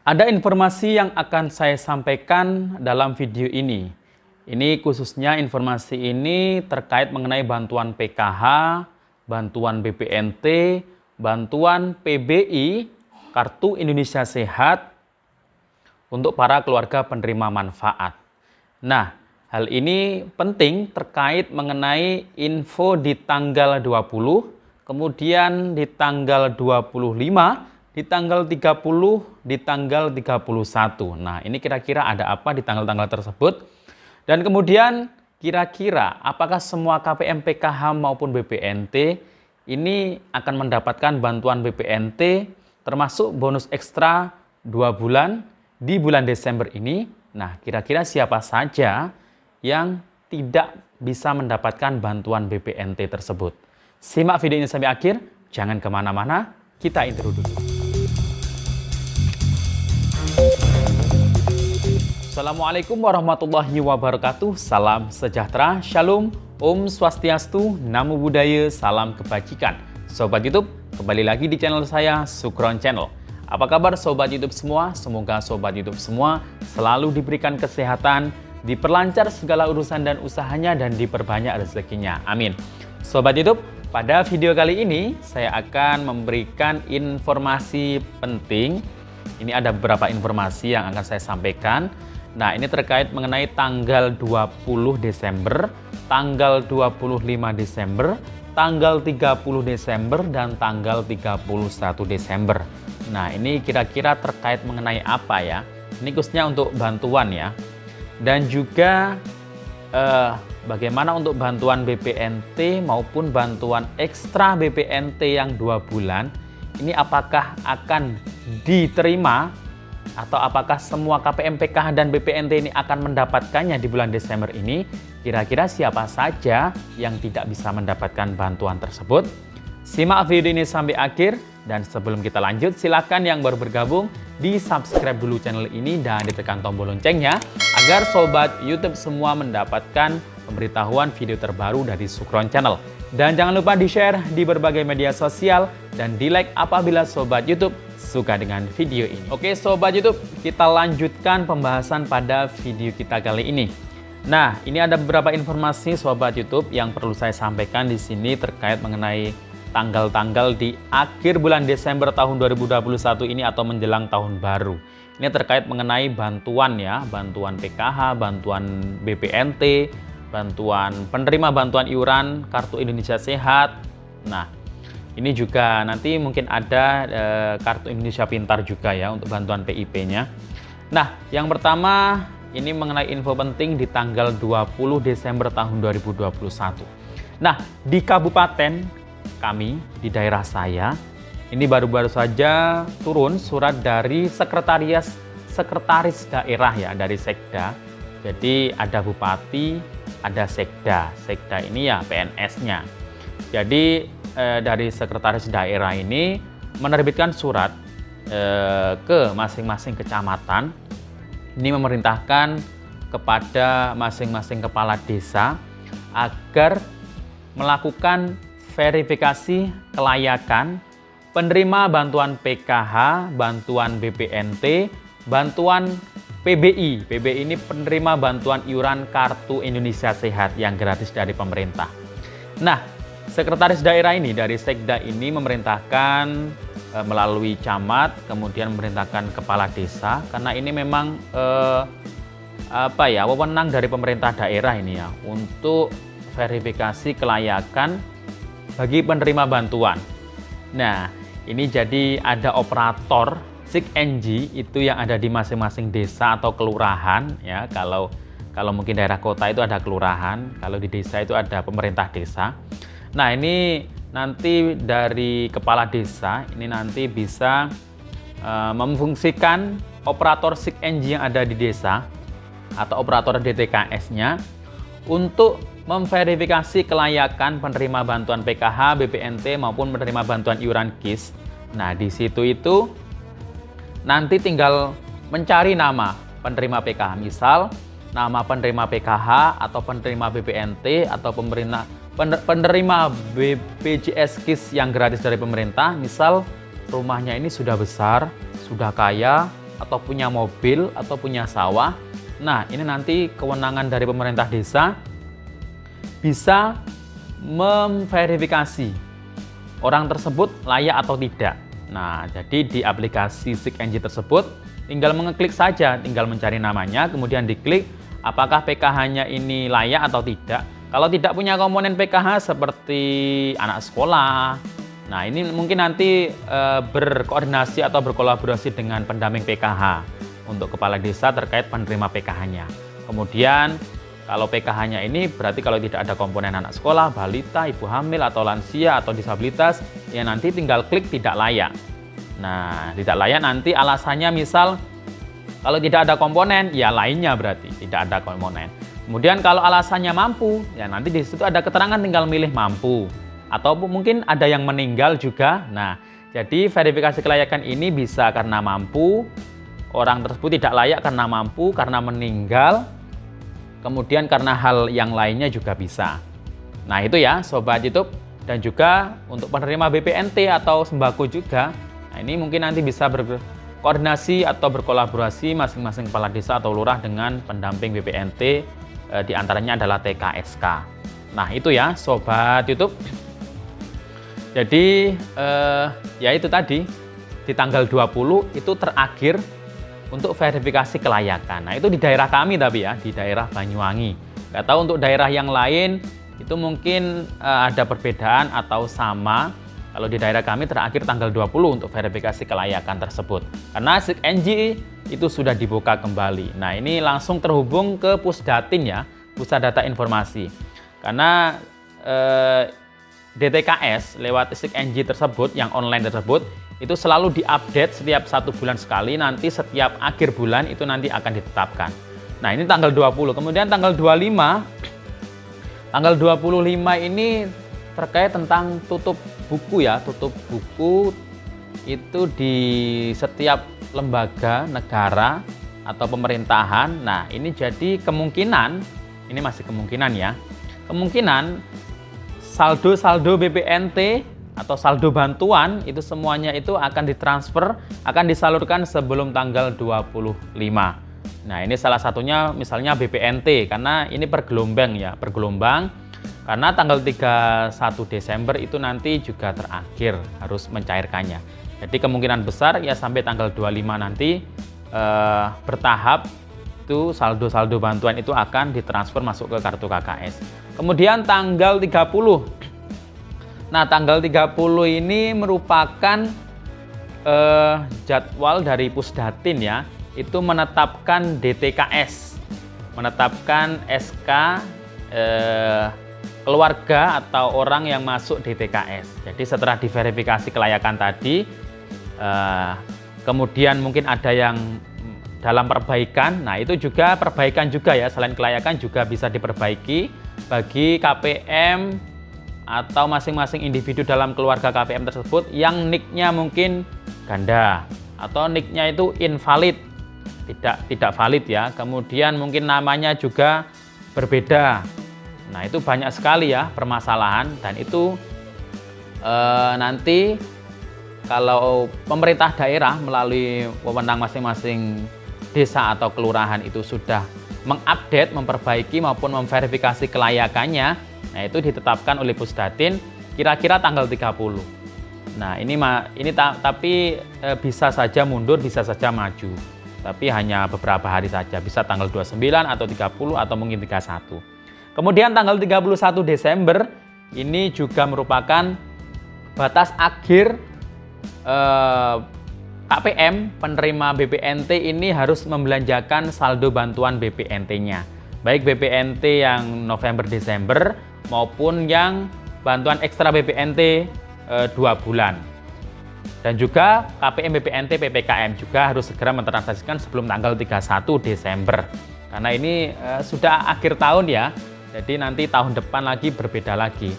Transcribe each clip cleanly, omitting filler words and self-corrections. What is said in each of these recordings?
Ada informasi yang akan saya sampaikan dalam video ini. Ini khususnya informasi ini terkait mengenai bantuan PKH, bantuan BPNT, bantuan PBI, Kartu Indonesia Sehat untuk para keluarga penerima manfaat. Nah, hal ini penting terkait mengenai info di tanggal 20, kemudian di tanggal 25, di tanggal 30, di tanggal 31. Nah, ini kira-kira ada apa di tanggal-tanggal tersebut? Dan kemudian kira-kira apakah semua KPM PKH maupun BPNT ini akan mendapatkan bantuan BPNT termasuk bonus ekstra 2 bulan di bulan Desember ini? Nah, kira-kira siapa saja yang tidak bisa mendapatkan bantuan BPNT tersebut? Simak video ini sampai akhir, jangan kemana-mana, kita intro dulu. Assalamualaikum warahmatullahi wabarakatuh. Salam sejahtera, shalom, om swastiastu, namo buddhaya, salam kebajikan. Sobat YouTube, kembali lagi di channel saya, Sukron Channel. Apa kabar Sobat YouTube semua? Semoga Sobat YouTube semua selalu diberikan kesehatan, diperlancar segala urusan dan usahanya, dan diperbanyak rezekinya. Amin. Sobat YouTube, pada video kali ini saya akan memberikan informasi penting. Ini ada beberapa informasi yang akan saya sampaikan. Nah, ini terkait mengenai tanggal 20 Desember, tanggal 25 Desember, tanggal 30 Desember, dan tanggal 31 Desember. Nah, ini kira-kira terkait mengenai apa ya? Ini khususnya untuk bantuan ya. Dan juga bagaimana untuk bantuan BPNT maupun bantuan ekstra BPNT yang 2 bulan. Ini apakah akan diterima atau apakah semua KPM PKH dan BPNT ini akan mendapatkannya di bulan Desember ini? Kira-kira siapa saja yang tidak bisa mendapatkan bantuan tersebut? Simak video ini sampai akhir, dan sebelum kita lanjut, silakan yang baru bergabung di subscribe dulu channel ini dan ditekan tombol loncengnya agar Sobat YouTube semua mendapatkan pemberitahuan video terbaru dari Sukron Channel. Dan jangan lupa di-share di berbagai media sosial dan di-like apabila Sobat YouTube suka dengan video ini. Oke Sobat YouTube, kita lanjutkan pembahasan pada video kita kali ini. Nah, ini ada beberapa informasi Sobat YouTube yang perlu saya sampaikan di sini terkait mengenai tanggal-tanggal di akhir bulan Desember tahun 2021 ini atau menjelang tahun baru. Ini terkait mengenai bantuan ya, bantuan PKH, bantuan BPNT, bantuan penerima bantuan iuran Kartu Indonesia Sehat. Nah, ini juga nanti mungkin ada Kartu Indonesia Pintar juga ya untuk bantuan PIP-nya. Nah, yang pertama ini mengenai info penting di tanggal 20 Desember tahun 2021. Nah, di kabupaten kami, di daerah saya, ini baru-baru saja turun surat dari sekretaris daerah ya, dari Sekda. Jadi ada bupati, ada Sekda. Sekda ini ya PNS-nya. Jadi dari sekretaris daerah ini menerbitkan surat ke masing-masing kecamatan. Ini memerintahkan kepada masing-masing kepala desa agar melakukan verifikasi kelayakan penerima bantuan PKH, bantuan BPNT, bantuan PBI. PBI ini penerima bantuan iuran Kartu Indonesia Sehat yang gratis dari pemerintah. Nah, sekretaris daerah ini dari Sekda ini memerintahkan melalui camat, kemudian memerintahkan kepala desa, karena ini memang wewenang dari pemerintah daerah ini ya untuk verifikasi kelayakan bagi penerima bantuan. Nah, ini jadi ada operator SIG-NG itu yang ada di masing-masing desa atau kelurahan ya. Kalau mungkin daerah kota itu ada kelurahan, kalau di desa itu ada pemerintah desa. Nah, ini nanti dari kepala desa ini nanti bisa memfungsikan operator SIG-NG yang ada di desa atau operator DTKS-nya untuk memverifikasi kelayakan penerima bantuan PKH, BPNT maupun penerima bantuan iuran KIS. Nah, di situ itu nanti tinggal mencari nama penerima PKH. Misal nama penerima PKH atau penerima BPNT atau penerima BPJS KIS yang gratis dari pemerintah. Misal rumahnya ini sudah besar, sudah kaya, atau punya mobil atau punya sawah. Nah, ini nanti kewenangan dari pemerintah desa bisa memverifikasi orang tersebut layak atau tidak. Nah, jadi di aplikasi SIG-NG tersebut tinggal mengeklik saja, tinggal mencari namanya, kemudian diklik apakah PKH-nya ini layak atau tidak. Kalau tidak punya komponen PKH seperti anak sekolah, nah ini mungkin nanti berkoordinasi atau berkolaborasi dengan pendamping PKH untuk kepala desa terkait penerima PKH-nya. Kemudian kalau PKH-nya ini berarti kalau tidak ada komponen anak sekolah, balita, ibu hamil, atau lansia, atau disabilitas, ya nanti tinggal klik tidak layak. Nah, tidak layak nanti alasannya misal kalau tidak ada komponen, ya lainnya berarti tidak ada komponen. Kemudian kalau alasannya mampu, ya nanti di situ ada keterangan tinggal milih mampu. Atau mungkin ada yang meninggal juga. Nah, jadi verifikasi kelayakan ini bisa karena mampu, orang tersebut tidak layak karena mampu, karena meninggal, kemudian karena hal yang lainnya juga bisa. Nah itu ya Sobat YouTube, dan juga untuk penerima BPNT atau sembako juga. Nah ini mungkin nanti bisa berkoordinasi atau berkolaborasi masing-masing kepala desa atau lurah dengan pendamping BPNT, diantaranya adalah TKSK. Nah itu ya Sobat YouTube. Jadi ya itu tadi di tanggal 20 itu terakhir untuk verifikasi kelayakan. Nah itu di daerah kami tapi ya, di daerah Banyuwangi. Nggak tahu untuk daerah yang lain itu mungkin ada perbedaan atau sama. Kalau di daerah kami terakhir tanggal 20 untuk verifikasi kelayakan tersebut. Karena SIG-NG itu sudah dibuka kembali. Nah ini langsung terhubung ke Pusdatin ya, Pusat Data Informasi. Karena DTKS lewat SIG-NG tersebut, yang online tersebut, itu selalu diupdate setiap 1 bulan sekali, nanti setiap akhir bulan itu nanti akan ditetapkan. Nah ini tanggal 20, kemudian tanggal 25, tanggal 25 ini terkait tentang tutup buku ya, tutup buku itu di setiap lembaga negara atau pemerintahan. Nah ini jadi kemungkinan, ini masih kemungkinan ya, kemungkinan saldo-saldo BPNT atau saldo bantuan itu semuanya itu akan ditransfer, akan disalurkan sebelum tanggal 25. Nah ini salah satunya misalnya BPNT, karena ini per gelombang ya, per gelombang, karena tanggal 31 Desember itu nanti juga terakhir harus mencairkannya. Jadi kemungkinan besar ya sampai tanggal 25 nanti bertahap itu saldo-saldo bantuan itu akan ditransfer masuk ke kartu KKS. Kemudian tanggal 30. Nah, tanggal 30 ini merupakan jadwal dari Pusdatin ya, itu menetapkan DTKS, menetapkan SK keluarga atau orang yang masuk DTKS. Jadi setelah diverifikasi kelayakan tadi, kemudian mungkin ada yang dalam perbaikan. Nah, itu juga perbaikan juga ya, selain kelayakan juga bisa diperbaiki bagi KPM atau masing-masing individu dalam keluarga KPM tersebut yang nicknya mungkin ganda atau nicknya itu invalid, tidak valid ya. Kemudian mungkin namanya juga berbeda. Nah itu banyak sekali ya permasalahan, dan itu nanti kalau pemerintah daerah melalui wewenang masing-masing desa atau kelurahan itu sudah mengupdate, memperbaiki maupun memverifikasi kelayakannya. Nah itu ditetapkan oleh Pusdatin kira-kira tanggal 30. Nah ini tapi bisa saja mundur, bisa saja maju. Tapi hanya beberapa hari saja, bisa tanggal 29 atau 30 atau mungkin 31. Kemudian tanggal 31 Desember ini juga merupakan batas akhir KPM penerima BPNT ini harus membelanjakan saldo bantuan BPNT-nya. Baik BPNT yang November-Desember maupun yang bantuan ekstra BPNT 2 bulan. Dan juga KPM BPNT PPKM juga harus segera mentransaksikan sebelum tanggal 31 Desember. Karena ini sudah akhir tahun ya, jadi nanti tahun depan lagi berbeda lagi.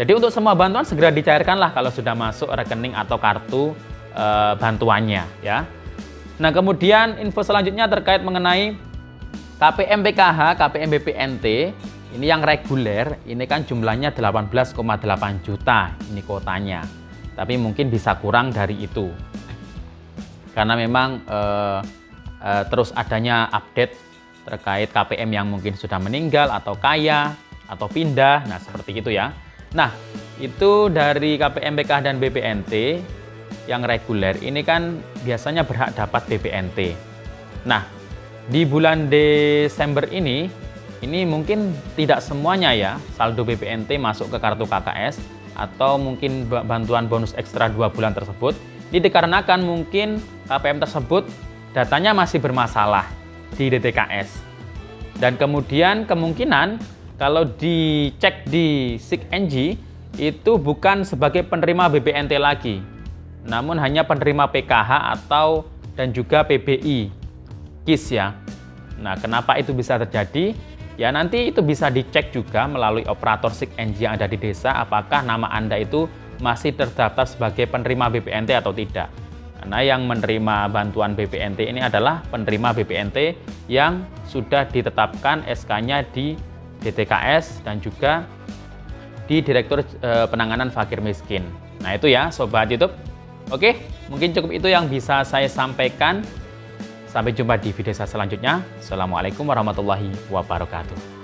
Jadi untuk semua bantuan segera dicairkanlah kalau sudah masuk rekening atau kartu bantuannya ya. Nah kemudian info selanjutnya terkait mengenai KPM PKH, KPM BPNT. Ini yang reguler, ini kan jumlahnya 18,8 juta ini kuotanya. Tapi mungkin bisa kurang dari itu. Karena memang terus adanya update terkait KPM yang mungkin sudah meninggal atau kaya atau pindah. Nah, seperti itu ya. Nah, itu dari KPM, PKH dan BPNT yang reguler ini kan biasanya berhak dapat BPNT. Nah, di bulan Desember ini mungkin tidak semuanya ya saldo BPNT masuk ke kartu KKS atau mungkin bantuan bonus ekstra 2 bulan tersebut. Ini dikarenakan mungkin KPM tersebut datanya masih bermasalah di DTKS. Dan kemudian kemungkinan kalau dicek di SIG-NG itu bukan sebagai penerima BPNT lagi, namun hanya penerima PKH atau dan juga PBI KIS ya. Nah, kenapa itu bisa terjadi? Ya nanti itu bisa dicek juga melalui operator SIG-NG yang ada di desa apakah nama Anda itu masih terdaftar sebagai penerima BPNT atau tidak. Karena yang menerima bantuan BPNT ini adalah penerima BPNT yang sudah ditetapkan SK-nya di DTKS dan juga di Direktur Penanganan Fakir Miskin. Nah itu ya Sobat YouTube. Oke, mungkin cukup itu yang bisa saya sampaikan. Sampai jumpa di video saya selanjutnya. Assalamualaikum warahmatullahi wabarakatuh.